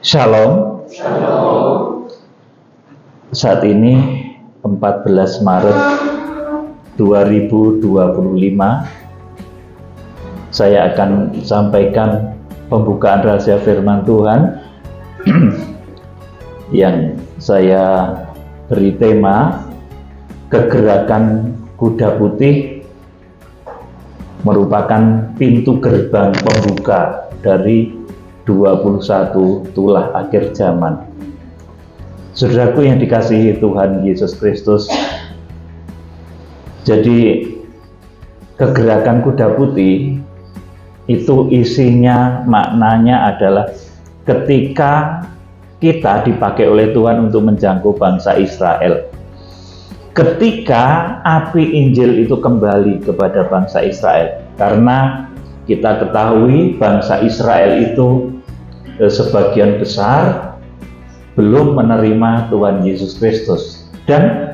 Shalom. Shalom. Saat ini 14 Maret 2025, saya akan sampaikan pembukaan rahasia firman Tuhan yang saya beri tema kegerakan kuda putih merupakan pintu gerbang pembuka dari 21 tulah akhir zaman. Saudaraku yang dikasihi Tuhan Yesus Kristus, jadi kegerakan kuda putih itu isinya, maknanya adalah ketika kita dipakai oleh Tuhan untuk menjangkau bangsa Israel. Ketika api Injil itu kembali kepada bangsa Israel, karena kita ketahui bangsa Israel itu sebagian besar belum menerima Tuhan Yesus Kristus, dan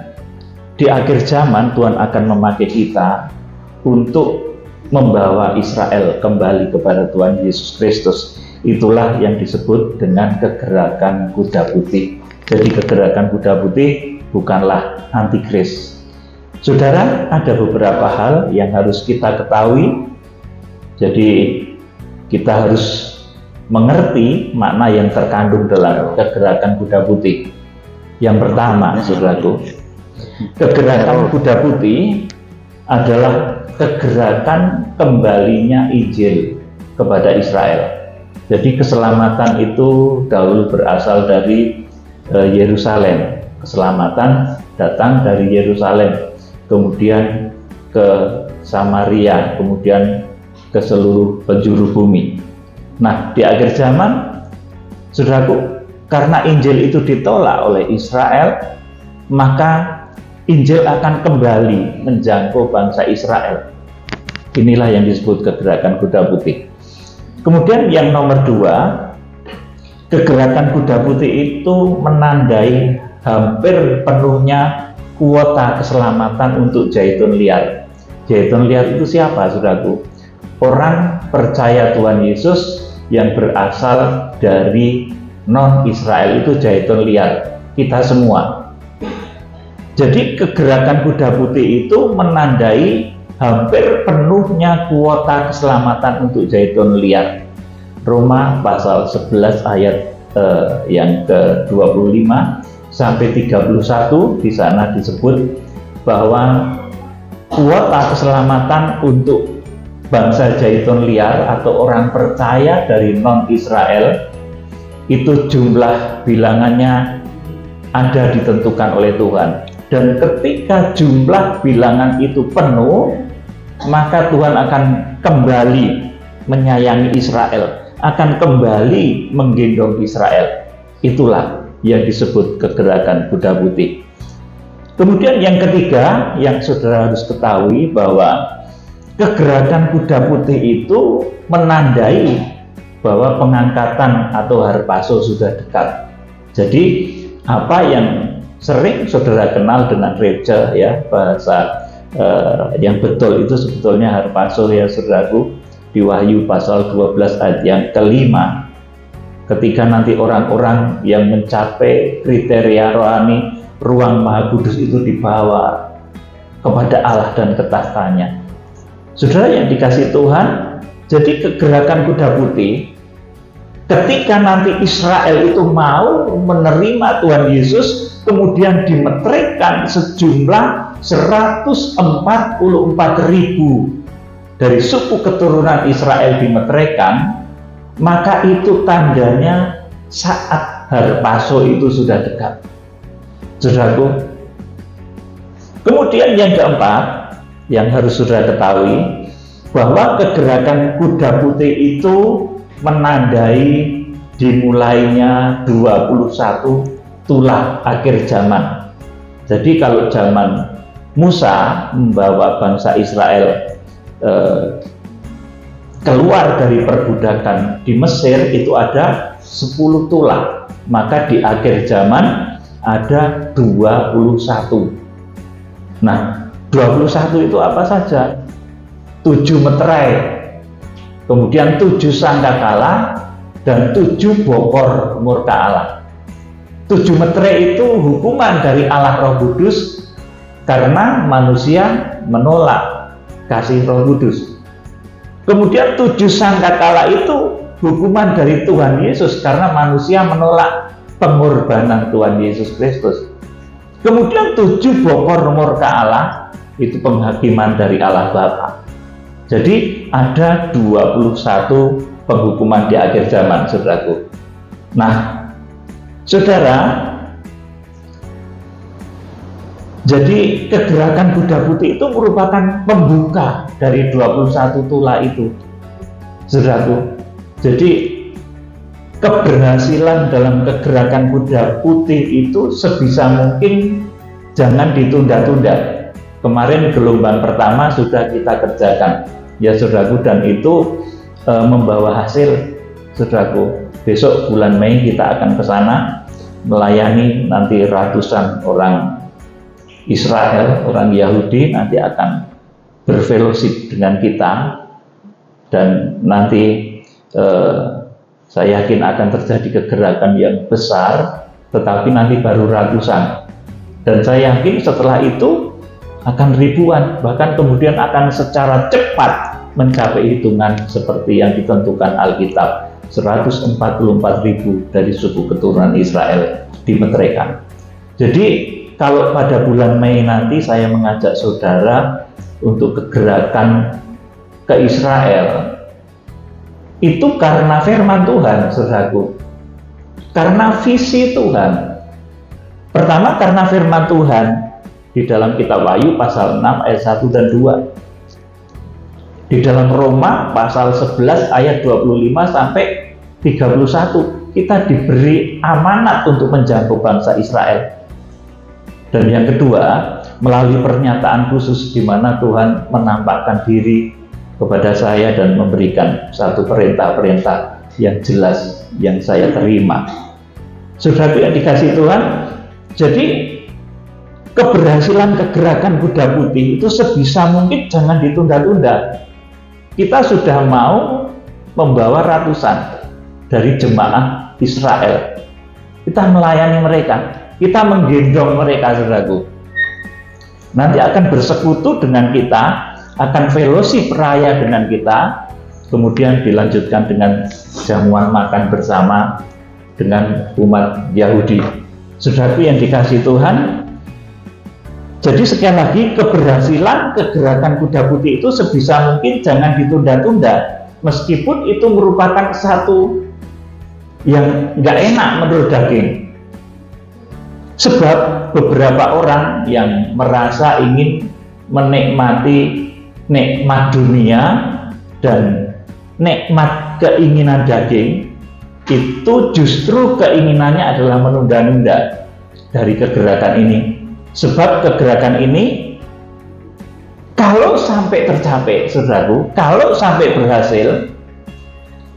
di akhir zaman Tuhan akan memakai kita untuk membawa Israel kembali kepada Tuhan Yesus Kristus. Itulah yang disebut dengan kegerakan kuda putih. Jadi kegerakan kuda putih bukanlah antikris. Saudara, ada beberapa hal yang harus kita ketahui. Jadi kita harus mengerti makna yang terkandung dalam kegerakan kuda putih. Yang pertama, saudaraku, kegerakan kuda putih adalah kegerakan kembalinya Injil kepada Israel. Jadi keselamatan itu dahulu berasal dari Yerusalem. Keselamatan datang dari Yerusalem, kemudian ke Samaria, kemudian ke seluruh penjuru bumi. Nah, di akhir zaman, saudaraku, karena Injil itu ditolak oleh Israel, maka Injil akan kembali menjangkau bangsa Israel. Inilah yang disebut kegerakan kuda putih. Kemudian yang nomor dua, kegerakan kuda putih itu menandai hampir penuhnya kuota keselamatan untuk Zaitun liar. Zaitun liar itu siapa, saudaraku? Orang percaya Tuhan Yesus yang berasal dari non-Israel, itu Zaitun liar, kita semua. Jadi kegerakan kuda putih itu menandai hampir penuhnya kuota keselamatan untuk Zaitun liar. Roma pasal 11 ayat yang ke-25 sampai 31, di sana disebut bahwa kuota keselamatan untuk bangsa Zaitun liar atau orang percaya dari non-Israel itu jumlah bilangannya ada ditentukan oleh Tuhan. Dan ketika jumlah bilangan itu penuh, maka Tuhan akan kembali menyayangi Israel, akan kembali menggendong Israel. Itulah yang disebut kegerakan kuda putih. Kemudian yang ketiga yang saudara harus ketahui bahwa kegerakan kuda putih itu menandai bahwa pengangkatan atau harpazo sudah dekat. Jadi apa yang sering saudara kenal dengan reja, ya, bahasa yang betul itu sebetulnya harpazo, ya saudaraku, di Wahyu pasal 12 ayat yang kelima. Ketika nanti orang-orang yang mencapai kriteria rohani ruang Maha Kudus itu dibawa kepada Allah dan ketahtanya. Saudara yang dikasih Tuhan, jadi kegerakan kuda putih, ketika nanti Israel itu mau menerima Tuhan Yesus, kemudian dimeteraikan sejumlah 144.000 dari suku keturunan Israel dimeteraikan, maka itu tandanya saat harpazo itu sudah dekat. Saudaraku, kemudian yang keempat yang harus saudara ketahui, bahwa kegerakan kuda putih itu menandai dimulainya 21 tulah akhir zaman. Jadi kalau zaman Musa membawa bangsa Israel keluar dari perbudakan di Mesir, itu ada 10 tulah, maka di akhir zaman ada 21. Nah, 21 itu apa saja? 7 meterai, kemudian 7 sangkakala, dan 7 bokor murka Allah. 7 meterai itu hukuman dari Allah Roh Kudus karena manusia menolak kasih Roh Kudus. Kemudian 7 sangkakala itu hukuman dari Tuhan Yesus karena manusia menolak pengorbanan Tuhan Yesus Kristus. Kemudian 7 bokor murka Allah itu penghakiman dari Allah Bapa. Jadi ada 21 penghukuman di akhir zaman, saudaraku. Nah, saudara, jadi kegerakan Kuda Putih itu merupakan pembuka dari 21 tula itu, saudaraku. Jadi keberhasilan dalam kegerakan Kuda Putih itu sebisa mungkin jangan ditunda-tunda. Kemarin gelombang pertama sudah kita kerjakan, ya saudaraku, dan itu membawa hasil, saudaraku. Besok bulan Mei kita akan ke sana melayani nanti ratusan orang Israel, orang Yahudi nanti akan berfellowship dengan kita, dan nanti saya yakin akan terjadi kegerakan yang besar, tetapi nanti baru ratusan, dan saya yakin setelah itu akan ribuan, bahkan kemudian akan secara cepat mencapai hitungan seperti yang ditentukan Alkitab, 144.000 dari suku keturunan Israel dimeteraikan. Jadi kalau pada bulan Mei nanti saya mengajak saudara untuk kegerakan ke Israel, itu karena firman Tuhan, saudaraku, karena visi Tuhan. Pertama karena firman Tuhan di dalam kitab Wahyu pasal 6 ayat 1 dan 2. Di dalam Roma pasal 11 ayat 25 sampai 31 kita diberi amanat untuk menjangkau bangsa Israel. Dan yang kedua, melalui pernyataan khusus di mana Tuhan menampakkan diri kepada saya dan memberikan satu perintah-perintah yang jelas yang saya terima. Saudaraku yang dikasihi Tuhan, jadi keberhasilan kegerakan Kuda Putih itu sebisa mungkin jangan ditunda-tunda. Kita sudah mau membawa ratusan dari jemaah Israel. Kita melayani mereka, kita menggendong mereka, saudaraku. Nanti akan bersekutu dengan kita, akan fellowship raya dengan kita, kemudian dilanjutkan dengan jamuan makan bersama dengan umat Yahudi. Saudaraku yang dikasihi Tuhan, jadi sekali lagi keberhasilan kegerakan Kuda Putih itu sebisa mungkin jangan ditunda-tunda, meskipun itu merupakan satu yang nggak enak menurut daging. Sebab beberapa orang yang merasa ingin menikmati nikmat dunia dan nikmat keinginan daging, itu justru keinginannya adalah menunda-nunda dari kegerakan ini. Sebab kegerakan ini kalau sampai tercapai, saudaraku, kalau sampai berhasil,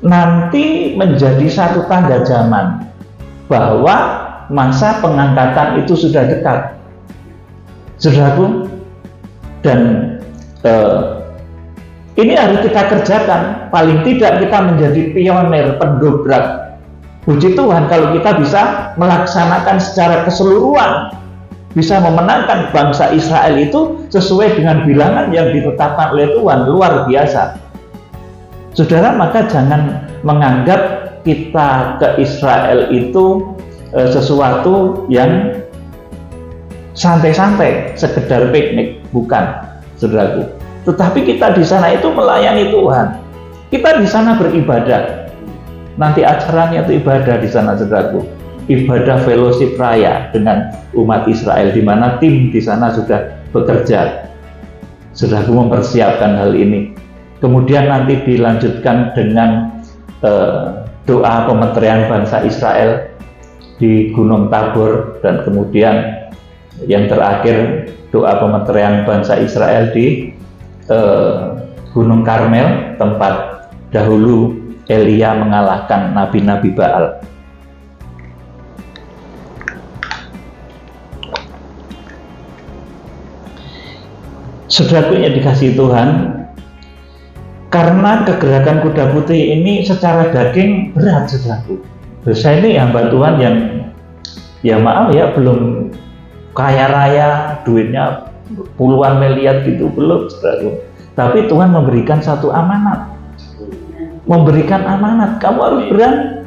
nanti menjadi satu tanda zaman bahwa masa pengangkatan itu sudah dekat, saudaraku. Dan ini harus kita kerjakan. Paling tidak kita menjadi pionir, pendobrak. Puji Tuhan kalau kita bisa melaksanakan secara keseluruhan, bisa memenangkan bangsa Israel itu sesuai dengan bilangan yang ditetapkan oleh Tuhan, luar biasa. Saudara, maka jangan menganggap kita ke Israel itu sesuatu yang santai-santai, sekedar piknik, bukan, saudaraku. Tetapi kita di sana itu melayani Tuhan. Kita di sana beribadah. Nanti acaranya itu ibadah di sana, saudaraku. Ibadah fellowship raya dengan umat Israel, di mana tim di sana sudah bekerja, sudah mempersiapkan hal ini. Kemudian nanti dilanjutkan dengan doa pemeterian bangsa Israel di Gunung Tabor, dan kemudian yang terakhir doa pemeterian bangsa Israel di Gunung Karmel, tempat dahulu Elia mengalahkan nabi-nabi Baal. Saudaraku yang dikasihi Tuhan, Karena kegerakan kuda putih ini secara daging berat, saudaraku. Saya ini hamba Tuhan yang ya maaf ya, belum kaya raya, duitnya puluhan miliar gitu, belum, saudaraku. Tapi Tuhan memberikan satu amanat. Memberikan amanat, kamu harus berani.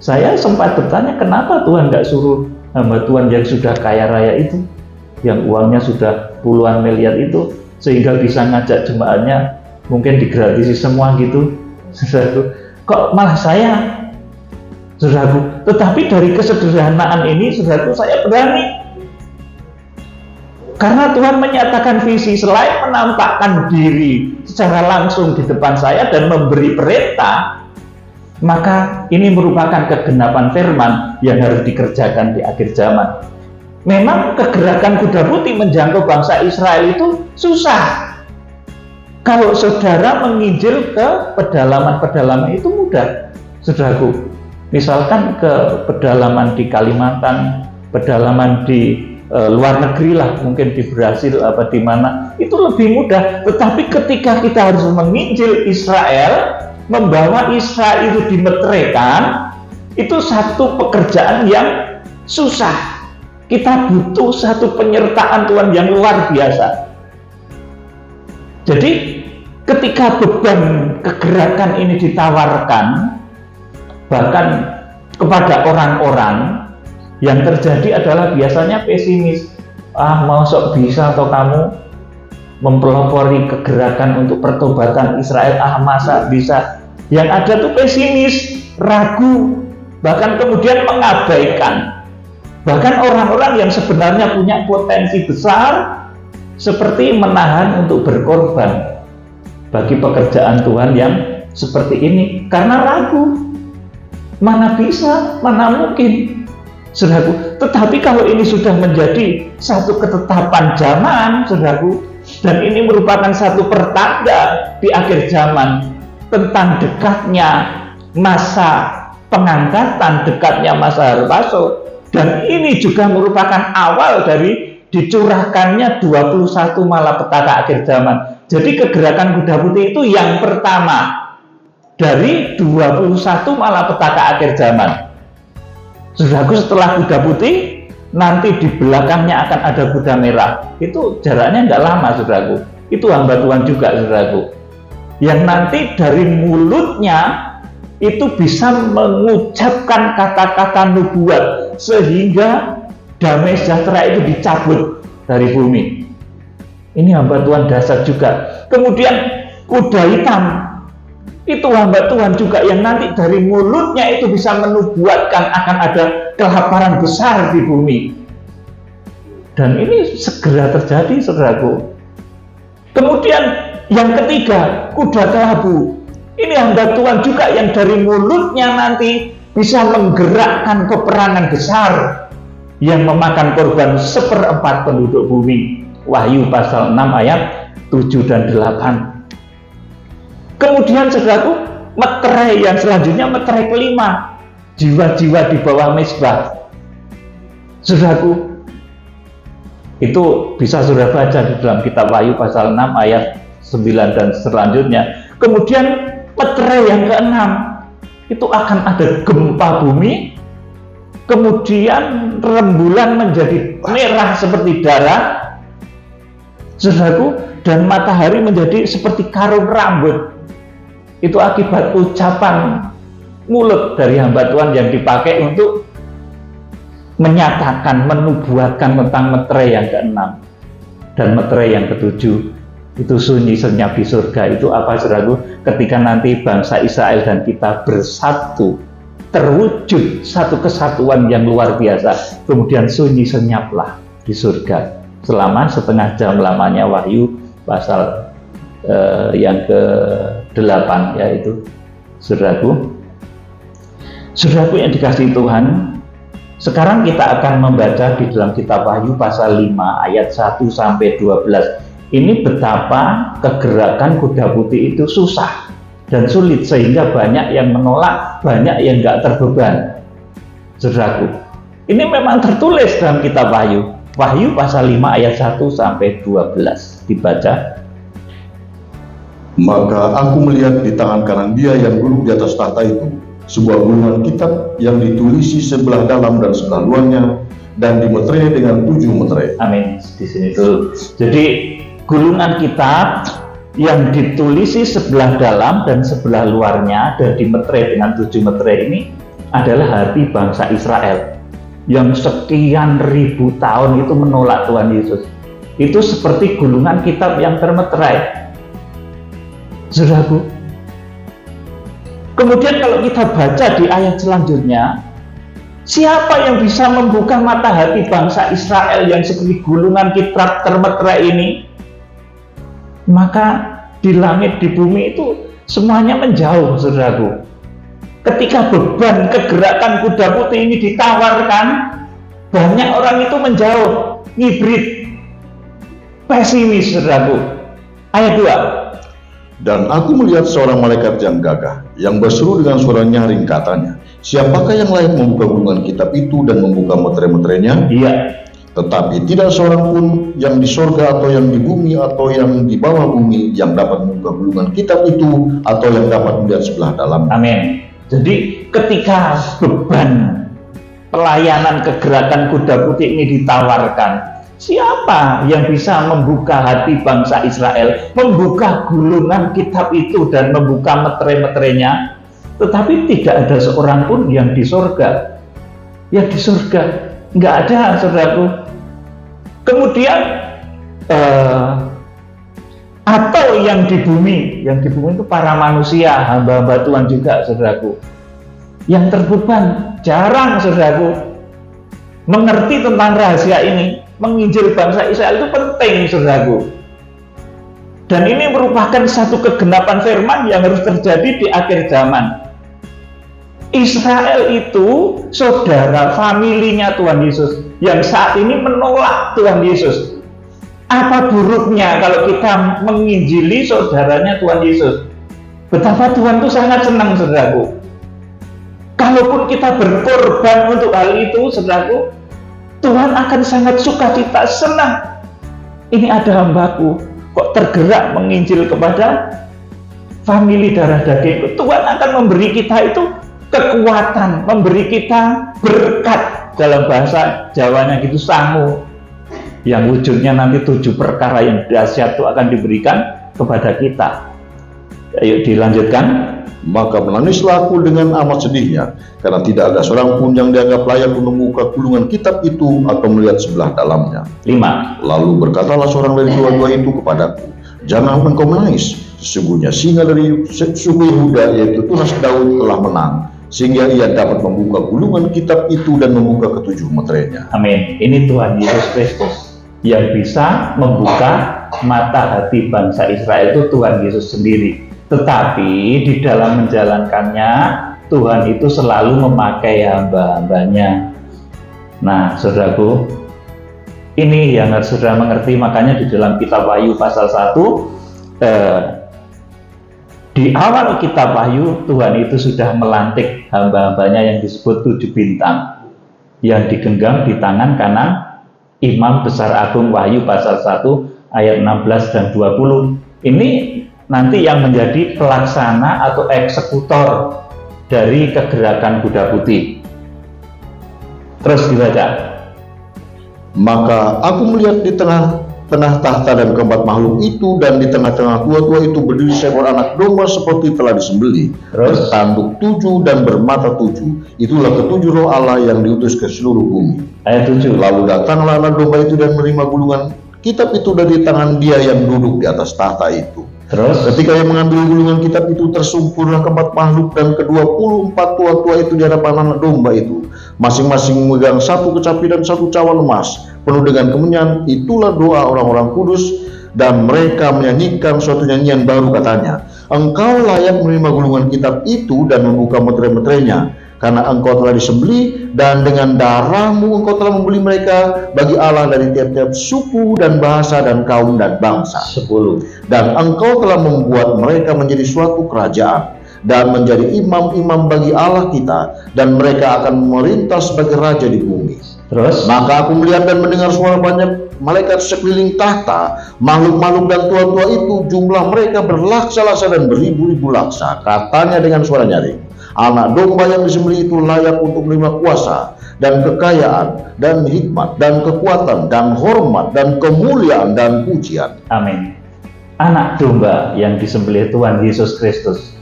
Saya sempat bertanya, kenapa Tuhan nggak suruh hamba Tuhan yang sudah kaya raya itu, yang uangnya sudah puluhan miliar itu, sehingga bisa ngajak jemaatnya mungkin digratisi semua gitu, saudaraku. Kok malah saya, saudaraku? Tetapi dari kesederhanaan ini, saudaraku, saya berani. Karena Tuhan menyatakan visi, selain menampakkan diri secara langsung di depan saya dan memberi perintah, maka ini merupakan kegenapan firman yang harus dikerjakan di akhir zaman. Memang kegerakan kuda putih menjangkau bangsa Israel itu susah. Kalau saudara menginjil ke pedalaman-pedalaman itu mudah, saudaraku. Misalkan ke pedalaman di Kalimantan, pedalaman di luar negeri lah, mungkin di Brasil apa di mana, itu lebih mudah. Tetapi ketika kita harus menginjil Israel, membawa Israel itu dimetrekan, itu satu pekerjaan yang susah. Kita butuh satu penyertaan Tuhan yang luar biasa. Jadi ketika beban kegerakan ini ditawarkan bahkan kepada orang-orang, yang terjadi adalah biasanya pesimis. Mau sok bisa atau kamu mempelopori kegerakan untuk pertobatan Israel, masa bisa. Yang ada tuh pesimis, ragu, bahkan kemudian mengabaikan. Bahkan orang-orang yang sebenarnya punya potensi besar seperti menahan untuk berkorban bagi pekerjaan Tuhan yang seperti ini karena ragu. Mana bisa, mana mungkin, saudaraku. Tetapi kalau ini sudah menjadi satu ketetapan zaman, saudaraku, dan ini merupakan satu pertanda di akhir zaman tentang dekatnya masa pengangkatan, dekatnya masa harpaso, dan ini juga merupakan awal dari dicurahkannya 21 malapetaka akhir zaman. Jadi kegerakan kuda putih itu yang pertama dari 21 malapetaka akhir zaman. Saudaraku, setelah kuda putih, nanti di belakangnya akan ada kuda merah. Itu jaraknya nggak lama, saudaraku. Itu hamba Tuhan juga, saudaraku. Yang nanti dari mulutnya itu bisa mengucapkan kata-kata nubuat sehingga damai sejahtera itu dicabut dari bumi. Ini hamba Tuhan dasar juga. Kemudian kuda hitam, itu hamba Tuhan juga yang nanti dari mulutnya itu bisa menubuatkan akan ada kelaparan besar di bumi. Dan ini segera terjadi, saudaraku. Kemudian yang ketiga, kuda kelabu. Ini hamba Tuhan juga yang dari mulutnya nanti bisa menggerakkan peperangan besar yang memakan korban 1/4 penduduk bumi. Wahyu pasal 6 ayat 7 dan 8. Kemudian, saudaraku, meterai yang selanjutnya, meterai kelima, jiwa-jiwa di bawah mezbah. Saudaraku, itu bisa saudara baca di dalam kitab Wahyu pasal 6 ayat 9 dan selanjutnya. Kemudian meterai yang keenam, itu akan ada gempa bumi, kemudian rembulan menjadi merah seperti darah, saudaraku, dan matahari menjadi seperti karung rambut. Itu akibat ucapan mulut dari hamba Tuhan yang dipakai untuk menyatakan, menubuatkan tentang meterai yang keenam dan meterai yang ketujuh. Itu sunyi senyap di surga. Itu apa, saudaraku? Ketika nanti bangsa Israel dan kita bersatu, terwujud satu kesatuan yang luar biasa, kemudian sunyi senyaplah di surga selama setengah jam lamanya. Wahyu pasal yang ke-8, yaitu, saudaraku yang dikasihi Tuhan. Sekarang kita akan membaca di dalam kitab Wahyu pasal 5 ayat 1 sampai 12. Ini betapa kegerakan kuda putih itu susah dan sulit, sehingga banyak yang menolak, banyak yang nggak terbeban. Saudaraku, ini memang tertulis dalam kitab Wahyu. Wahyu pasal 5 ayat 1 sampai 12 dibaca. Maka aku melihat di tangan kanan dia yang duduk di atas tahta itu sebuah gulungan kitab yang ditulisi sebelah dalam dan sebelah luarnya, dan dimeterai dengan 7 meterai. Amin. Di sini dulu. Jadi gulungan kitab yang ditulisi sebelah dalam dan sebelah luarnya dan dimeterai dengan 7 meterai ini adalah hati bangsa Israel yang sekian ribu tahun itu menolak Tuhan Yesus. Itu seperti gulungan kitab yang termeterai. Saudaraku, kemudian kalau kita baca di ayat selanjutnya, siapa yang bisa membuka mata hati bangsa Israel yang seperti gulungan kitab termeterai ini? Maka di langit, di bumi itu semuanya menjauh, saudaraku. Ketika beban kegerakan kuda putih ini ditawarkan, banyak orang itu menjauh, ngibrit, pesimis, saudaraku. Ayat 2. Dan aku melihat seorang malaikat yang gagah, yang berseru dengan suara nyaring, katanya, siapakah yang layak membuka gulungan kitab itu dan membuka meterai-meterainya? Iya. Tetapi tidak seorang pun yang di sorga atau yang di bumi atau yang di bawah bumi yang dapat membuka gulungan kitab itu atau yang dapat melihat sebelah dalam. Amin. Jadi ketika beban pelayanan kegerakan kuda putih ini ditawarkan, siapa yang bisa membuka hati bangsa Israel, membuka gulungan kitab itu dan membuka meterai-meterainya? Tetapi tidak ada seorang pun yang di sorga. Yang di sorga nggak ada, saudaraku. Kemudian atau yang di bumi itu para manusia, hamba-hamba Tuhan juga, saudaraku, yang terbeban. Jarang, saudaraku, mengerti tentang rahasia ini. Menginjil bangsa Israel itu penting, saudaraku. Dan ini merupakan satu kegenapan firman yang harus terjadi di akhir zaman. Israel itu saudara familinya Tuhan Yesus yang saat ini menolak Tuhan Yesus. Apa buruknya kalau kita menginjili saudaranya Tuhan Yesus? Betapa Tuhan itu sangat senang, saudaraku. Kalaupun kita berkorban untuk hal itu, saudaraku, Tuhan akan sangat sukacita, senang. Ini ada hambaku kok tergerak menginjil kepada famili darah daging. Tuhan akan memberi kita itu kekuatan, memberi kita berkat, dalam bahasa Jawanya gitu, sangu, yang wujudnya nanti 7 perkara yang dahsyat itu akan diberikan kepada kita. Ayo dilanjutkan. Maka menangislah aku dengan amat sedihnya, karena tidak ada seorang pun yang dianggap layak untuk membuka gulungan kitab itu atau melihat sebelah dalamnya. 5. Lalu berkatalah seorang dari dua-dua itu kepadaku, jangan engkau menangis. Sesungguhnya singa dari suku Yehuda, yaitu tunas Daud, telah menang, sehingga ia dapat membuka gulungan kitab itu dan membuka ke-7 meterainya. Amin. Ini Tuhan Yesus Kristus yang bisa membuka mata hati bangsa Israel, itu Tuhan Yesus sendiri. Tetapi di dalam menjalankannya, Tuhan itu selalu memakai hamba-hambanya. Nah, saudaraku, ini yang harus saudara mengerti. Makanya di dalam kitab Wahyu pasal 1, di awal kitab Wahyu, Tuhan itu sudah melantik hamba-hambanya yang disebut 7 bintang, yang digenggam di tangan kanan Imam Besar Agung. Wahyu pasal 1 ayat 16 dan 20. Ini nanti yang menjadi pelaksana atau eksekutor dari kegerakan kuda putih. Terus dibaca. Maka aku melihat di tengah-tengah tahta dan keempat makhluk itu, dan di tengah-tengah tua-tua itu berdiri seekor anak domba seperti telah disembelih, bertanduk 7 dan bermata 7. Itulah ke-7 roh Allah yang diutus ke seluruh bumi. Ayat 7. Lalu datanglah anak domba itu dan menerima gulungan kitab itu dari tangan dia yang duduk di atas tahta itu. Terus ketika ia mengambil gulungan kitab itu, tersungkurlah keempat makhluk dan ke-24 tua-tua itu di hadapan anak domba itu, masing-masing memegang 1 kecapi dan 1 cawan emas penuh dengan kemenyan. Itulah doa orang-orang kudus, dan mereka menyanyikan suatu nyanyian baru, katanya, engkau layak menerima gulungan kitab itu dan membuka meterai-meterainya, karena engkau telah disembelih, dan dengan darahmu engkau telah membeli mereka bagi Allah dari tiap-tiap suku dan bahasa dan kaum dan bangsa. 10. Dan engkau telah membuat mereka menjadi suatu kerajaan dan menjadi imam-imam bagi Allah kita, dan mereka akan memerintah sebagai raja di bumi. Terus? Maka aku melihat dan mendengar suara banyak malaikat sekeliling tahta, makhluk-makhluk dan tua-tua itu, jumlah mereka berlaksa-laksa dan beribu-ribu laksa. Katanya dengan suara nyaring, anak domba yang disembelih itu layak untuk menerima kuasa dan kekayaan dan hikmat dan kekuatan dan hormat dan kemuliaan dan pujian. Amin. Anak domba yang disembelih Tuhan Yesus Kristus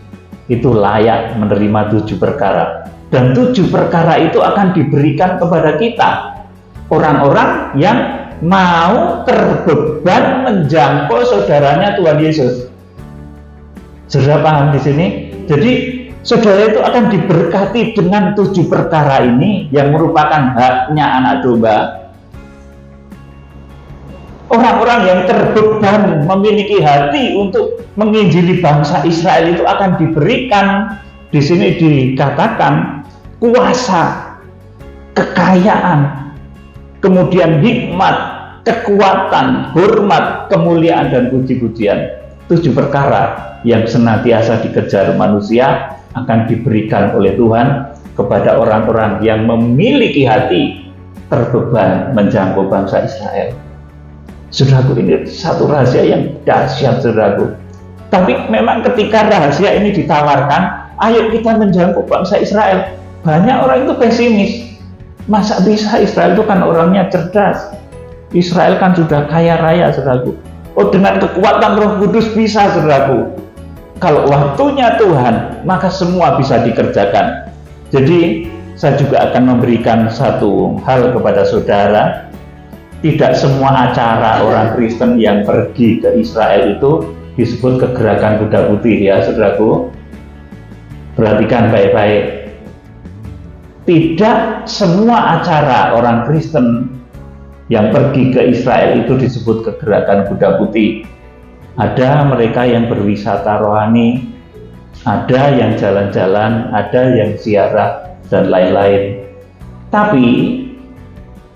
itu layak menerima 7 perkara. Dan 7 perkara itu akan diberikan kepada kita, orang-orang yang mau terbeban menjangkau saudaranya Tuhan Yesus. Saudara paham di sini? Jadi saudara itu akan diberkati dengan 7 perkara ini yang merupakan haknya anak domba. Orang-orang yang terbeban memiliki hati untuk menginjili bangsa Israel itu akan diberikan, di sini dikatakan, kuasa, kekayaan, kemudian hikmat, kekuatan, hormat, kemuliaan, dan puji-pujian. 7 perkara yang senantiasa dikejar manusia akan diberikan oleh Tuhan kepada orang-orang yang memiliki hati terbeban menjangkau bangsa Israel. Saudaraku, ini satu rahasia yang dahsyat, saudaraku. Tapi memang ketika rahasia ini ditawarkan, ayo kita menjangkau bangsa Israel, banyak orang itu pesimis. Masa bisa? Israel itu kan orangnya cerdas. Israel kan sudah kaya raya, saudaraku. Oh, dengan kekuatan Roh Kudus bisa, saudaraku. Kalau waktunya Tuhan, maka semua bisa dikerjakan. Jadi, saya juga akan memberikan satu hal kepada saudara. Tidak semua acara orang Kristen yang pergi ke Israel itu disebut kegerakan kuda putih, ya, saudaraku. Perhatikan baik-baik. Tidak semua acara orang Kristen yang pergi ke Israel itu disebut kegerakan kuda putih. Ada mereka yang berwisata rohani, ada yang jalan-jalan, ada yang ziarah, dan lain-lain. Tapi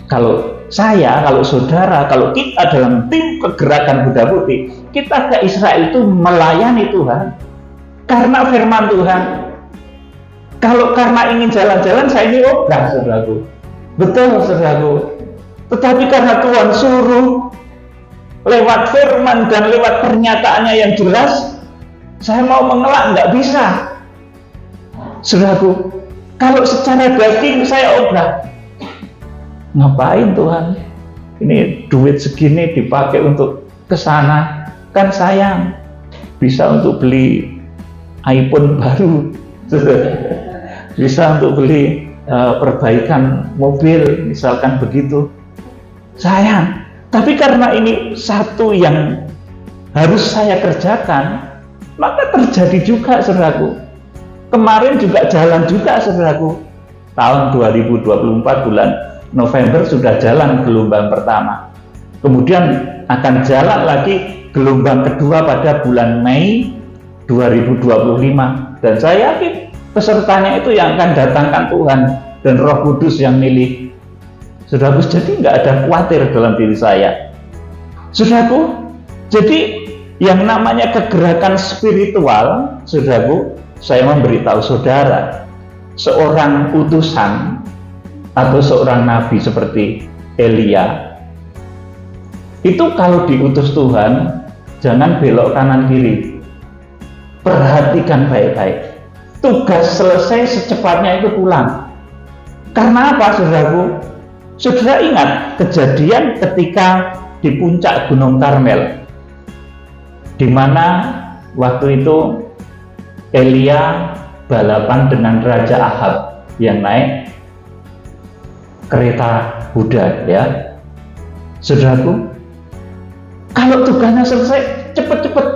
kalau saudara, kalau kita dalam tim kegerakan kuda putih, kita ke Israel itu melayani Tuhan karena firman Tuhan. Kalau karena ingin jalan-jalan, saya ini ogah, saudaraku. Betul, saudaraku. Tetapi karena Tuhan suruh lewat firman dan lewat pernyataannya yang jelas, saya mau mengelak, nggak bisa. Saudaraku, kalau secara daging saya ogah. Ngapain Tuhan? Ini duit segini dipakai untuk kesana, kan sayang. Bisa untuk beli iPhone baru, bisa untuk beli perbaikan mobil, misalkan begitu. Sayang. Tapi karena ini satu yang harus saya kerjakan, maka terjadi juga, saudaraku. Kemarin juga jalan juga, saudaraku. Tahun 2024 bulan November sudah jalan gelombang pertama. Kemudian akan jalan lagi gelombang kedua pada bulan Mei 2025. Dan saya yakin pesertanya itu yang akan datangkan Tuhan dan Roh Kudus yang milih. Saudaraku, jadi nggak ada khawatir dalam diri saya. Saudaraku, jadi yang namanya kegerakan spiritual, saudaraku, saya memberitahu saudara, seorang utusan atau seorang nabi seperti Elia itu kalau diutus Tuhan, jangan belok kanan kiri, perhatikan baik-baik. Tugas selesai secepatnya itu pulang. Karena apa, saudaraku? Saudara ingat kejadian ketika di puncak Gunung Karmel, di mana waktu itu Elia balapan dengan Raja Ahab yang naik kereta kuda, ya. Saudaraku, kalau tugasnya selesai, cepet-cepet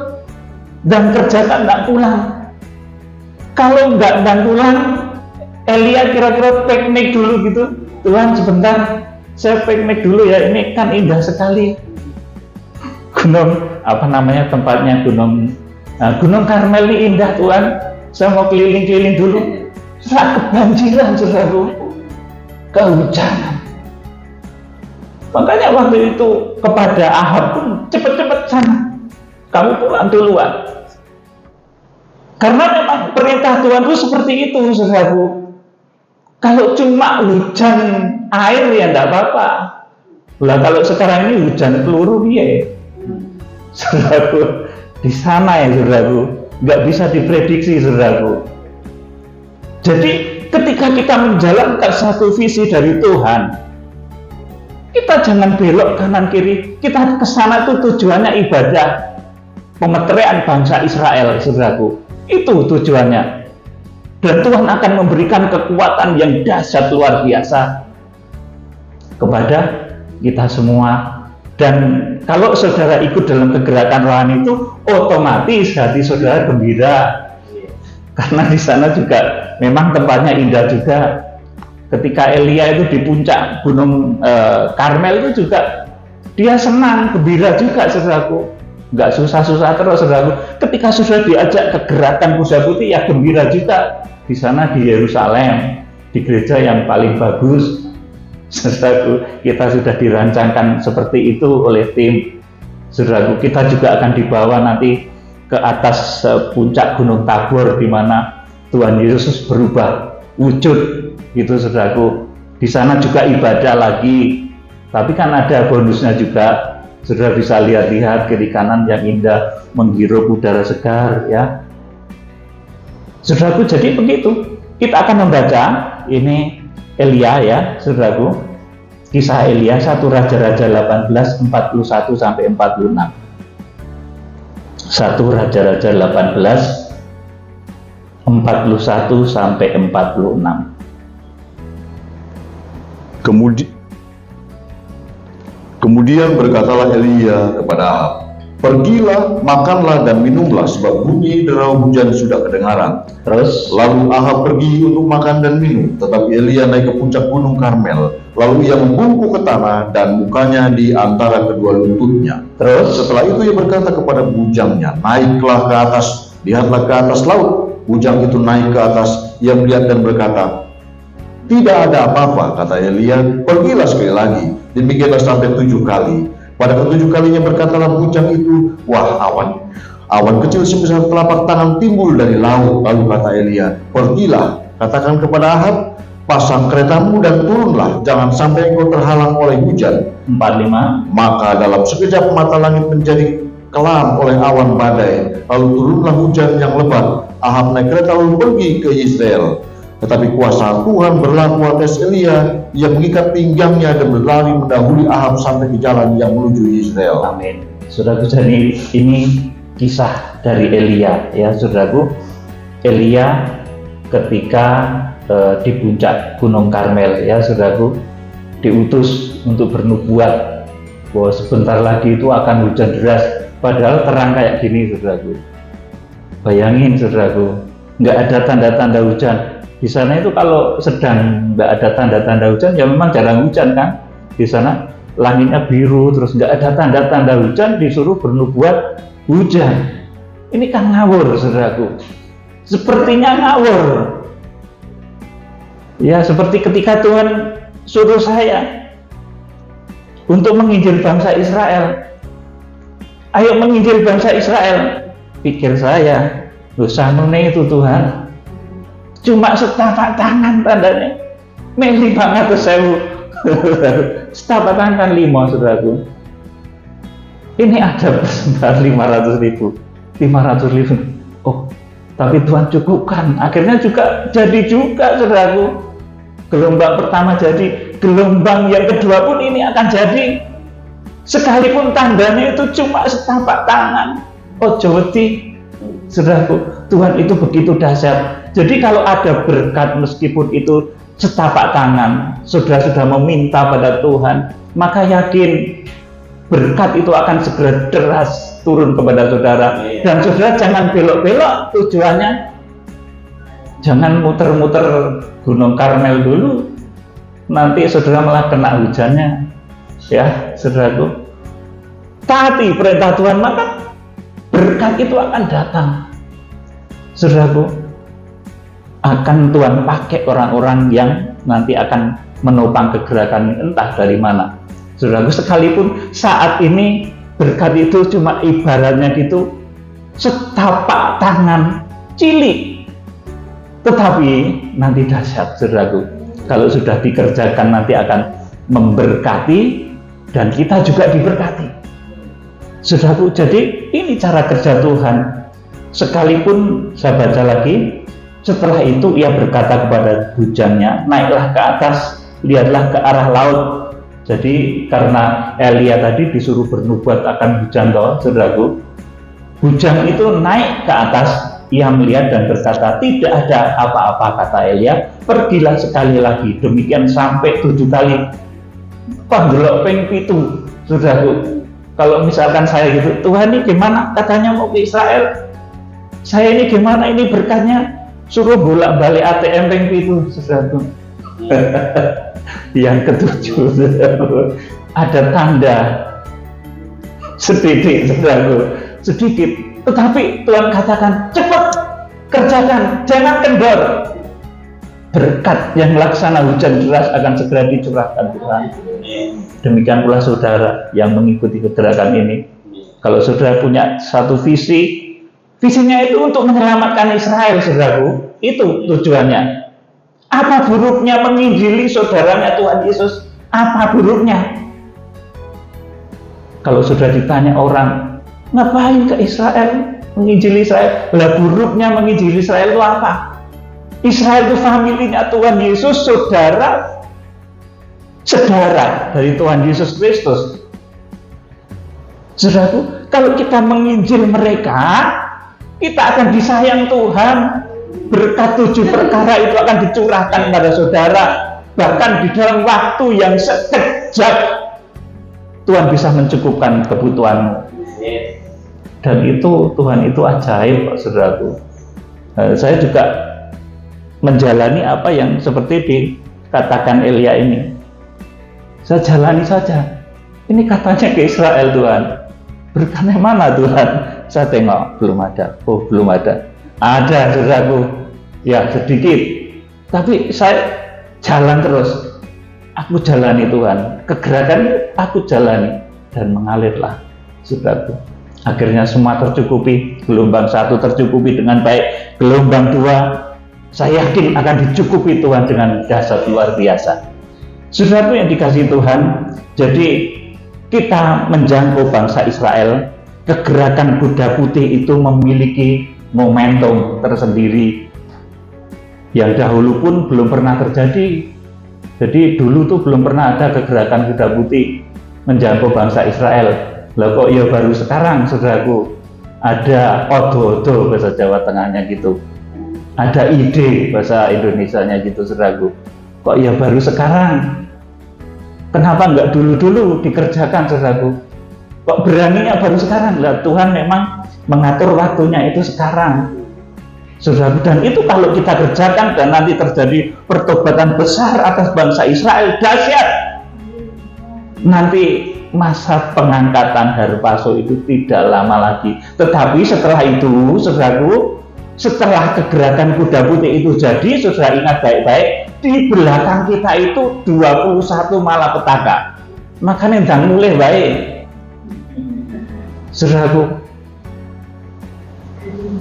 dan kerjakan, nggak pulang. Kalau nggak pulang, Elia kira-kira piknik dulu gitu. Tuhan, sebentar, saya piknik dulu ya, ini kan indah sekali. Gunung, apa namanya tempatnya, Gunung Karmel ini indah, Tuhan. Saya mau keliling-keliling dulu. Saya kebanjiran, saudaraku. Kehujanan. Makanya waktu itu kepada Ahab pun, cepet-cepet sana, kamu pulang duluan. Karena memang perintah Tuhan itu seperti itu, saudaraku. Kalau cuma hujan air ya enggak apa-apa. Lah kalau sekarang ini hujan peluru ya, saudaraku, di sana ya saudaraku, nggak bisa diprediksi saudaraku. Jadi ketika kita menjalankan satu visi dari Tuhan, kita jangan belok kanan kiri. Kita ke sana itu tujuannya ibadah, pemeterian bangsa Israel saudaraku. Itu tujuannya. Dan Tuhan akan memberikan kekuatan yang dahsyat luar biasa kepada kita semua. Dan kalau saudara ikut dalam kegerakan rohani itu, otomatis hati saudara gembira, karena di sana juga memang tempatnya indah juga. Ketika Elia itu di puncak gunung Karmel itu juga dia senang, gembira juga saudaraku, nggak susah-susah terus saudaraku. Ketika sudah diajak ke gerakan kuda putih ya gembira juga. Di sana di Yerusalem, di gereja yang paling bagus, saudaraku, kita sudah dirancangkan seperti itu oleh tim. Saudaraku, kita juga akan dibawa nanti ke atas puncak Gunung Tabor, di mana Tuhan Yesus berubah wujud, gitu saudaraku. Di sana juga ibadah lagi, tapi kan ada bonusnya juga. Saudara bisa lihat-lihat kiri kanan yang indah, menghirup udara segar, ya. Saudaraku, jadi begitu. Kita akan membaca ini Elia ya, saudaraku. Kisah Elia 1 Raja-Raja 18 41 sampai 46. 1 Raja-Raja 18 41 sampai 46. Kemudian berkatalah Elia kepada Ahab, "Pergilah, makanlah dan minumlah, sebab bunyi derau hujan sudah kedengaran." Terus Lalu Ahab pergi untuk makan dan minum, tetapi Elia naik ke puncak gunung Karmel. Lalu ia membungkuk ke tanah dan mukanya di antara kedua lututnya. Terus Setelah itu ia berkata kepada bujangnya, "Naiklah ke atas, lihatlah ke atas laut." Bujang itu naik ke atas, ia melihat dan berkata, "Tidak ada apa-apa," kata Elia. "Pergilah sekali lagi." Demikianlah sampai 7 kali. Pada ke-7 kalinya berkatalah bujang itu, "Wah, awan kecil sebesar telapak tangan timbul dari laut." Lalu kata Elia, "Pergilah, katakan kepada Ahab, pasang keretamu dan turunlah, jangan sampai engkau terhalang oleh hujan." 45. Maka dalam sekejap mata langit menjadi kelam oleh awan badai, lalu turunlah hujan yang lebat. Ahab naik kereta lalu pergi ke Israel. Tetapi kuasa Tuhan berlaku atas Elia, ia mengikat pinggangnya dan berlari mendahului Ahab sampai ke jalan yang menuju Israel. Amin. Saudaraku, jadi ini kisah dari Elia ya saudaraku. Elia ketika di puncak Gunung Karmel ya saudaraku, diutus untuk bernubuat bahwa sebentar lagi itu akan hujan deras, padahal terang kayak gini saudaraku. Bayangin saudaraku, nggak ada tanda-tanda hujan. Di sana itu kalau sedang nggak ada tanda-tanda hujan ya memang jarang hujan kan. Di sana langitnya biru, terus nggak ada tanda-tanda hujan, disuruh bernubuat hujan. Ini kan ngawur saudaraku, sepertinya ngawur ya, seperti ketika Tuhan suruh saya untuk menginjil bangsa Israel. Ayo menginjil bangsa Israel. Pikir saya, loh sanune itu Tuhan cuma setapak tangan tandanya, meli banget sewu. Setapak tangan 5 saudaraku. Ini ada persembahan 500.000. Oh, tapi Tuhan cukupkan. Akhirnya juga jadi juga saudaraku. Gelombang pertama jadi, gelombang yang kedua pun ini akan jadi. Sekalipun tandanya itu cuma setapak tangan. Oh jaweti saudaraku, Tuhan itu begitu dahsyat. Jadi kalau ada berkat meskipun itu setapak tangan, saudara sudah meminta pada Tuhan, maka yakin berkat itu akan segera deras turun kepada saudara. Dan saudara jangan belok-belok tujuannya. Jangan muter-muter Gunung Karmel dulu, nanti saudara malah kena hujannya. Ya saudaraku, taati perintah Tuhan, maka berkat itu akan datang. Saudaraku, akan Tuhan pakai orang-orang yang nanti akan menopang kegerakan entah dari mana. Saudaraku, sekalipun saat ini berkat itu cuma ibaratnya gitu setapak tangan cilik, tetapi nanti dahsyat saudaraku. Kalau sudah dikerjakan nanti akan memberkati dan kita juga diberkati. Saudaraku, jadi ini cara kerja Tuhan. Sekalipun saya baca lagi, setelah itu ia berkata kepada hujannya, naiklah ke atas, lihatlah ke arah laut. Jadi karena Elia tadi disuruh bernubuat akan hujan toh, saudaraku, hujan itu naik ke atas, ia melihat dan berkata, tidak ada apa-apa, kata Elia, pergilah sekali lagi, demikian sampai 7 kali. Panggelok ping pitu, saudaraku. Kalau misalkan saya gitu, Tuhan ini gimana, katanya mau ke Israel, saya ini gimana, ini berkatnya, suruh bolak-balik ATM ping pitu, saudaraku. Yang ketujuh, saudaraku, ada tanda sedikit, saudaraku, sedikit, tetapi Tuhan katakan, cepat kerjakan, jangan kendor. Berkat yang laksana hujan deras akan segera dicurahkan Tuhan. Demikian pula saudara yang mengikuti gerakan ini. Kalau saudara punya satu visi, visinya itu untuk menyelamatkan Israel, saudaraku. Itu tujuannya. Apa buruknya menginjili saudaranya Tuhan Yesus? Apa buruknya? Kalau sudah ditanya orang, ngapain ke Israel? Menginjili Israel. Lah buruknya menginjili Israel itu apa? Israel itu familinya Tuhan Yesus, saudara dari Tuhan Yesus Kristus. Saudaraku, kalau kita menginjil mereka, kita akan disayang Tuhan. Berkat 7 perkara itu akan dicurahkan pada saudara. Bahkan di dalam waktu yang sekejap, Tuhan bisa mencukupkan kebutuhanmu. Dan itu Tuhan itu ajaib, saudaraku. Saya juga menjalani apa yang seperti dikatakan Elia ini. Saya jalani saja. Ini katanya ke Israel, Tuhan. Berkatnya mana, Tuhan? Saya tengok, belum ada. Oh, belum ada. Ada, saudaraku. Ya, sedikit. Tapi saya jalan terus. Aku jalani, Tuhan. Kegerakan aku jalani. Dan mengalirlah, saudaraku. Akhirnya semua tercukupi. Gelombang 1 tercukupi dengan baik. Gelombang 2, saya yakin akan dicukupi Tuhan dengan dahsyat luar biasa. Saudaraku yang dikasihi Tuhan, jadi kita menjangkau bangsa Israel, kegerakan kuda putih itu memiliki momentum tersendiri yang dahulu pun belum pernah terjadi. Jadi dulu tuh belum pernah ada kegerakan kuda putih menjangkau bangsa Israel. Lah kok ya baru sekarang, saudaraku, ada odo-odo bahasa Jawa Tengahnya gitu. Ada ide bahasa Indonesianya gitu, saudaraku. Kok ya baru sekarang? Kenapa nggak dulu-dulu dikerjakan, saudaraku? Kok beraninya baru sekarang? Lah Tuhan memang mengatur waktunya itu sekarang, saudaraku. Dan itu kalau kita kerjakan dan nanti terjadi pertobatan besar atas bangsa Israel, dahsyat. Nanti masa pengangkatan Harpaso itu tidak lama lagi. Tetapi setelah itu, saudaraku, setelah kegerakan kuda putih itu jadi, saudara ingat baik-baik, di belakang kita itu 21 malapetaka. Makanya jangan mulai baik, saudaraku.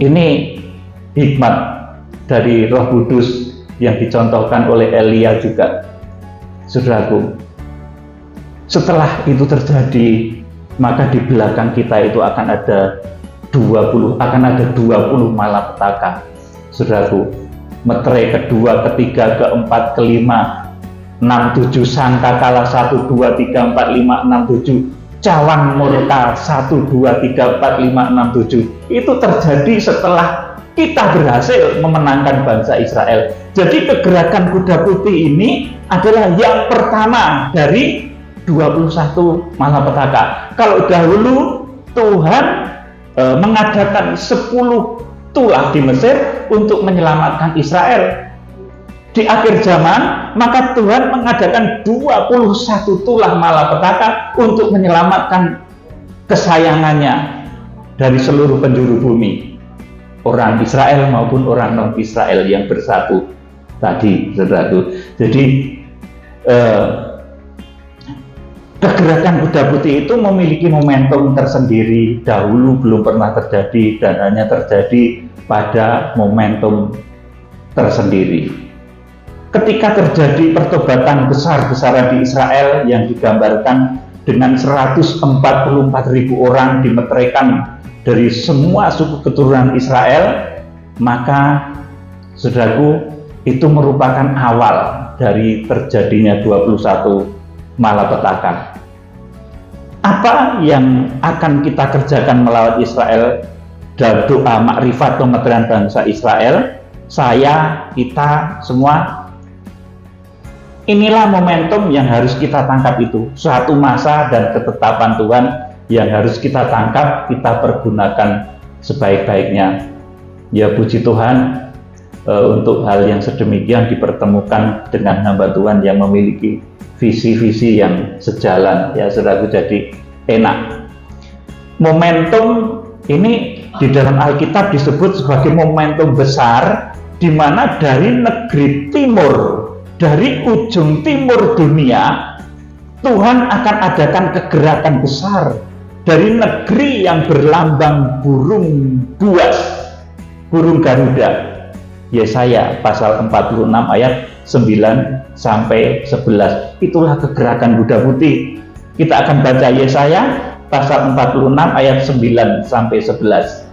Ini hikmat dari Roh Kudus yang dicontohkan oleh Elia juga, saudaraku. Setelah itu terjadi, maka di belakang kita itu akan ada 20 malapetaka, saudaraku. Meterai kedua, ketiga, keempat, kelima, 6, 7, sangkakala 1, 2, 3, 4, 5, 6, 7, cawang murka 1, 2, 3, 4, 5, 6, 7. Itu terjadi setelah kita berhasil memenangkan bangsa Israel. Jadi kegerakan kuda putih ini adalah yang pertama dari 21 malapetaka. Kalau dahulu Tuhan mengadakan 10 tulah di Mesir untuk menyelamatkan Israel. Di akhir zaman, maka Tuhan mengadakan 21 tulah malapetaka untuk menyelamatkan kesayangannya dari seluruh penjuru bumi, orang Israel maupun orang non-Israel yang bersatu tadi, saudaraku. Jadi kegerakan kuda putih itu memiliki momentum tersendiri, dahulu belum pernah terjadi dan hanya terjadi pada momentum tersendiri. ketika terjadi pertobatan besar-besaran di Israel yang digambarkan dengan 144.000 orang dimeteraikan dari semua suku keturunan Israel, maka saudaraku, itu merupakan awal dari terjadinya 21 malapetaka. Apa yang akan kita kerjakan melawan Israel dalam doa makrifat pemeteran bangsa Israel? Saya, kita semua, inilah momentum yang harus kita tangkap itu. Suatu masa dan ketetapan Tuhan yang harus kita tangkap, kita pergunakan sebaik-baiknya. Ya puji Tuhan, untuk hal yang sedemikian dipertemukan dengan hamba Tuhan yang memiliki visi-visi yang sejalan, ya saudaraku, jadi enak. Momentum ini di dalam Alkitab disebut sebagai momentum besar, di mana dari negeri timur, dari ujung timur dunia, Tuhan akan adakan kegerakan besar dari negeri yang berlambang burung buas, burung Garuda. Yesaya pasal 46 ayat 9 sampai 11. Itulah kegerakan kuda putih. Kita akan baca Yesaya pasal 46 ayat 9 sampai 11.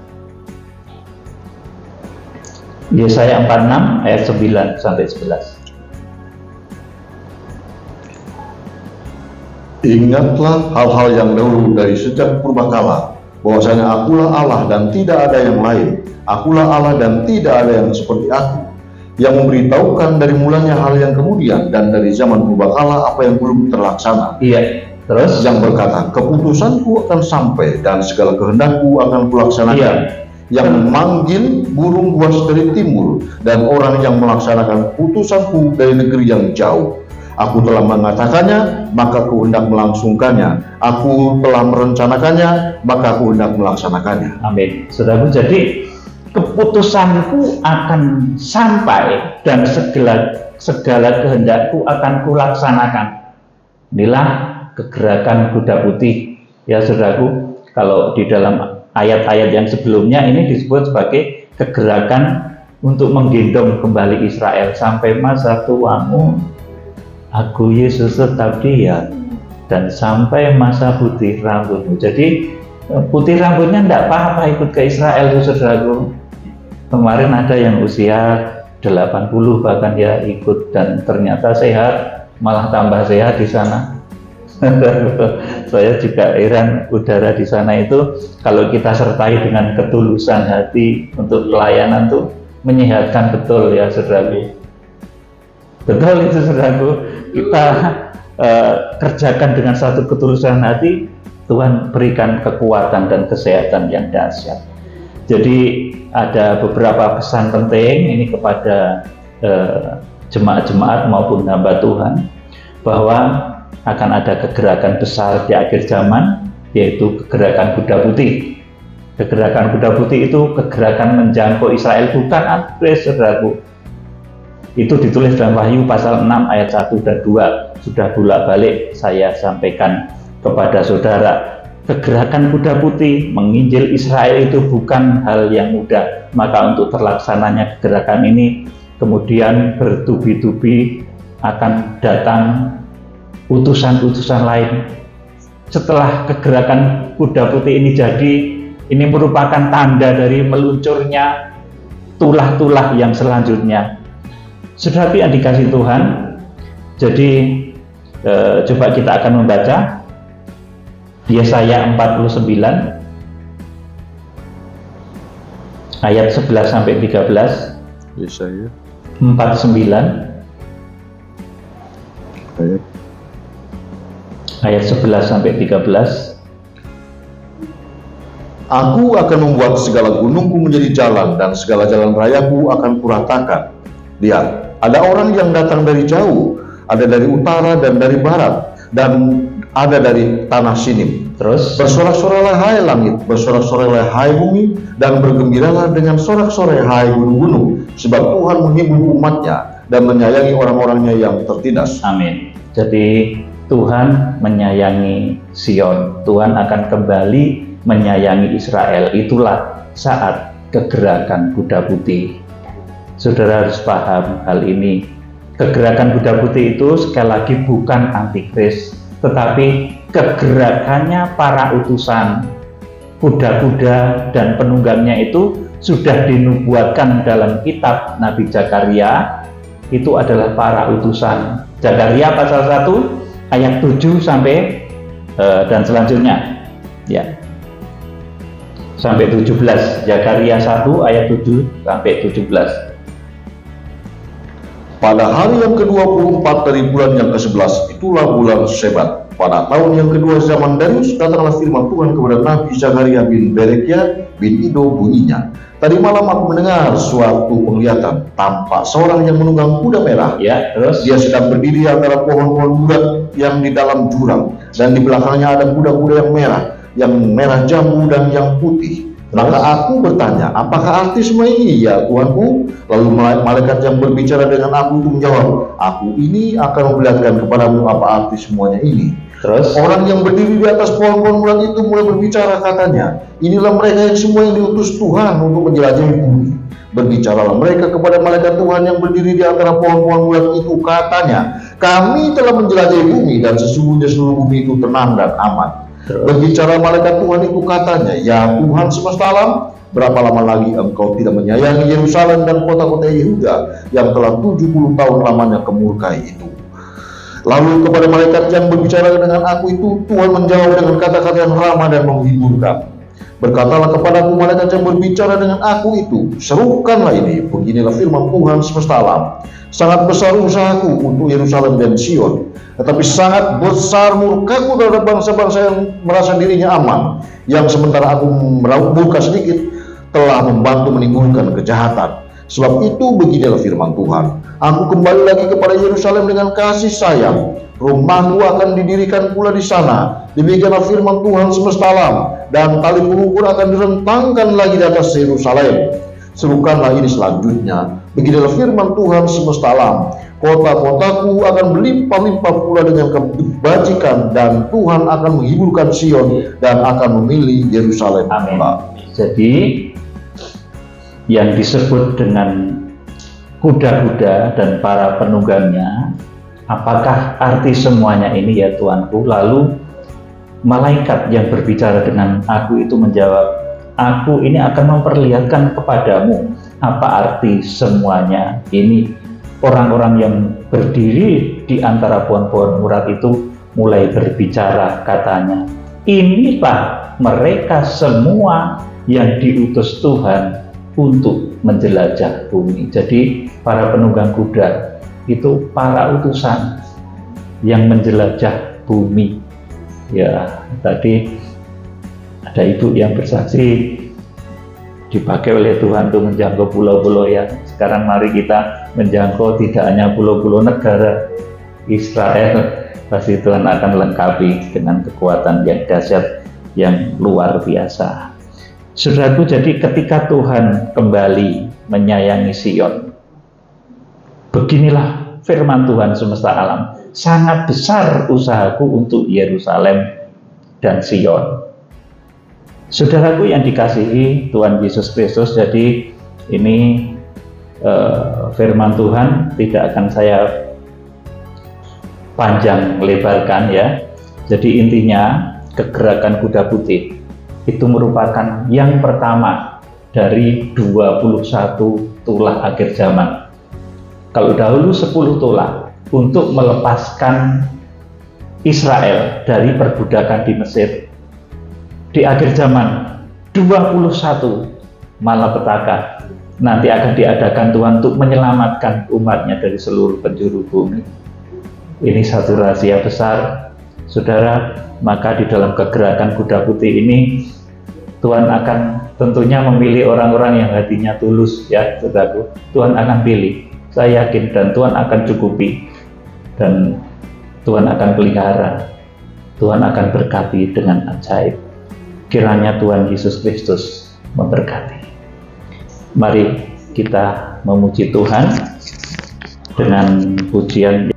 Yesaya 46 ayat 9 sampai 11. Ingatlah hal-hal yang dahulu dari sejak purbakala, bahwasanya akulah Allah dan tidak ada yang lain. Akulah Allah dan tidak ada yang seperti aku, yang memberitahukan dari mulanya hal yang kemudian, dan dari zaman purbakala apa yang belum terlaksana. Iya, terus yang berkata, keputusanku akan sampai dan segala kehendakku akan kulaksanakan. Iya. Yang memanggil burung buas dari timur dan orang yang melaksanakan putusanku dari negeri yang jauh. Aku telah mengatakannya, maka aku hendak melangsungkannya. Aku telah merencanakannya, maka aku hendak melaksanakannya. Amin. Saudaraku, jadi keputusanku akan sampai dan segala kehendakku akan kulaksanakan. Inilah kegerakan kuda putih. Ya saudaraku, kalau di dalam ayat-ayat yang sebelumnya ini disebut sebagai kegerakan untuk menggendong kembali Israel sampai masa tuamu. Aku Yesus tetap dia, dan sampai masa putih rambutmu. Jadi putih rambutnya tidak apa-apa ikut ke Israel, saudaraku. Kemarin ada yang usia 80 bahkan ya ikut, dan ternyata sehat, malah tambah sehat di sana. Saya juga heran, udara di sana itu kalau kita sertai dengan ketulusan hati untuk pelayanan tuh menyehatkan betul ya saudaraku. Betul itu saudaraku, kita kerjakan dengan satu ketulusan hati, Tuhan berikan kekuatan dan kesehatan yang dahsyat. Jadi ada beberapa pesan penting ini kepada jemaat-jemaat maupun hamba Tuhan, bahwa akan ada kegerakan besar di akhir zaman, yaitu kegerakan kuda putih. Kegerakan kuda putih itu kegerakan menjangkau Israel, bukan Andres, saudaraku. Itu ditulis dalam Wahyu pasal 6 ayat 1 dan 2. Sudah bolak-balik saya sampaikan kepada saudara. Kegerakan kuda putih menginjil Israel itu bukan hal yang mudah. Maka untuk terlaksananya kegerakan ini, kemudian bertubi-tubi akan datang utusan-utusan lain. Setelah kegerakan kuda putih ini jadi, ini merupakan tanda dari meluncurnya tulah-tulah yang selanjutnya. Saudara yang dikasih Tuhan, jadi coba kita akan membaca Yesaya 49 ayat 11 sampai 13. Yesaya 49 ayat 11 sampai 13. Aku akan membuat segala gunungku menjadi jalan, dan segala jalan rayaku akan kuratakan. Lihat, ada orang yang datang dari jauh, ada dari utara dan dari barat, dan ada dari tanah Sinim. Terus bersorak-soraklah hai langit, bersorak-soraklah hai bumi, dan bergembiralah dengan sorak-sorai hai gunung-gunung, sebab Tuhan menghibur umatnya dan menyayangi orang-orangnya yang tertindas. Amin. Jadi Tuhan menyayangi Sion, Tuhan akan kembali menyayangi Israel. Itulah saat kegerakan kuda putih. Saudara harus paham hal ini. kegerakan kuda putih itu sekali lagi bukan antikris, tetapi kegerakannya para utusan. Kuda-kuda dan penunggangnya itu sudah dinubuatkan dalam kitab Nabi Zakaria, itu adalah para utusan. Zakaria pasal 1 ayat 7 sampai dan selanjutnya ya, sampai 17. Zakaria 1 ayat 7 sampai 17. Pada hari yang ke-24 dari bulan yang ke-11, itulah bulan Sebat. Pada tahun yang kedua zaman Darius, datanglah firman Tuhan kepada Nabi Zakaria bin Berekia bin Ido bunyinya. Tadi malam aku mendengar suatu penglihatan, tampak seorang yang menunggang kuda merah. Ya, terus Dia sedang berdiri antara pohon-pohon muda yang di dalam jurang, dan di belakangnya ada kuda-kuda yang merah jambu dan yang putih. Maka aku bertanya, apakah arti semua ini ya Tuanku? Lalu malaikat yang berbicara dengan aku itu menjawab, aku ini akan memperlihatkan kepadamu apa arti semuanya ini. Terus Orang yang berdiri di atas pohon-pohon muda itu mulai berbicara, katanya, inilah mereka yang semua yang diutus Tuhan untuk menjelajahi bumi. Berbicaralah mereka kepada malaikat Tuhan yang berdiri di antara pohon-pohon muda itu, katanya, kami telah menjelajahi bumi dan sesungguhnya seluruh bumi itu tenang dan aman. Berbicara malaikat Tuhan itu, katanya, ya Tuhan semesta alam, berapa lama lagi engkau tidak menyayangi Yerusalem dan kota-kota Yehuda yang telah 70 tahun lamanya kemurkai itu? Lalu kepada malaikat yang berbicara dengan aku itu, Tuhan menjawab dengan kata-kata yang ramah dan menghiburkan. Berkatalah kepadaku malaikat yang berbicara dengan aku itu, serukanlah ini, beginilah firman Tuhan semesta alam. Sangat besar usahaku untuk Yerusalem dan Sion, tetapi sangat besar murkaku terhadap bangsa-bangsa yang merasa dirinya aman, yang sementara aku murka sedikit, telah membantu menimbulkan kejahatan. Sebab itu beginilah firman Tuhan, aku kembali lagi kepada Yerusalem dengan kasih sayang, rumahku akan didirikan pula di sana. Demikianlah firman Tuhan semesta alam, dan tali pengukur akan direntangkan lagi di atas Yerusalem. Serukanlah ini selanjutnya, beginilah firman Tuhan semesta alam, kota-kotaku akan berlimpah-limpah pula dengan kebajikan, dan Tuhan akan menghiburkan Sion dan akan memilih Yerusalem. Amin. Jadi yang disebut dengan kuda-kuda dan para penunggangnya, apakah arti semuanya ini ya Tuanku? Lalu malaikat yang berbicara dengan aku itu menjawab, aku ini akan memperlihatkan kepadamu apa arti semuanya ini. Orang-orang yang berdiri di antara pohon-pohon murad itu mulai berbicara, katanya, inilah mereka semua yang diutus Tuhan untuk menjelajah bumi. Jadi para penunggang kuda itu para utusan yang menjelajah bumi. Ya, tadi ada ibu yang bersaksi dipakai oleh Tuhan untuk menjangkau pulau-pulau ya. Sekarang mari kita menjangkau tidak hanya pulau-pulau negara Israel, pasti Tuhan akan lengkapi dengan kekuatan yang dahsyat, yang luar biasa. Saudaraku, jadi ketika Tuhan kembali menyayangi Sion, beginilah firman Tuhan semesta alam, sangat besar usahaku untuk Yerusalem dan Sion. Saudaraku yang dikasihi Tuhan Yesus Kristus, jadi ini firman Tuhan tidak akan saya panjang lebarkan ya. Jadi intinya kegerakan kuda putih itu merupakan yang pertama dari 21 tulah akhir zaman. Kalau dahulu 10 tulah untuk melepaskan Israel dari perbudakan di Mesir, di akhir zaman 21 malapetaka nanti akan diadakan Tuhan untuk menyelamatkan umatnya dari seluruh penjuru bumi. Ini satu rahasia besar, saudara. Maka di dalam kegerakan kuda putih ini Tuhan akan tentunya memilih orang-orang yang hatinya tulus ya saudaraku. Tuhan akan pilih, saya yakin, dan Tuhan akan cukupi, dan Tuhan akan pelihara, Tuhan akan berkati dengan ajaib. Kiranya Tuhan Yesus Kristus memberkati. Mari kita memuji Tuhan dengan pujian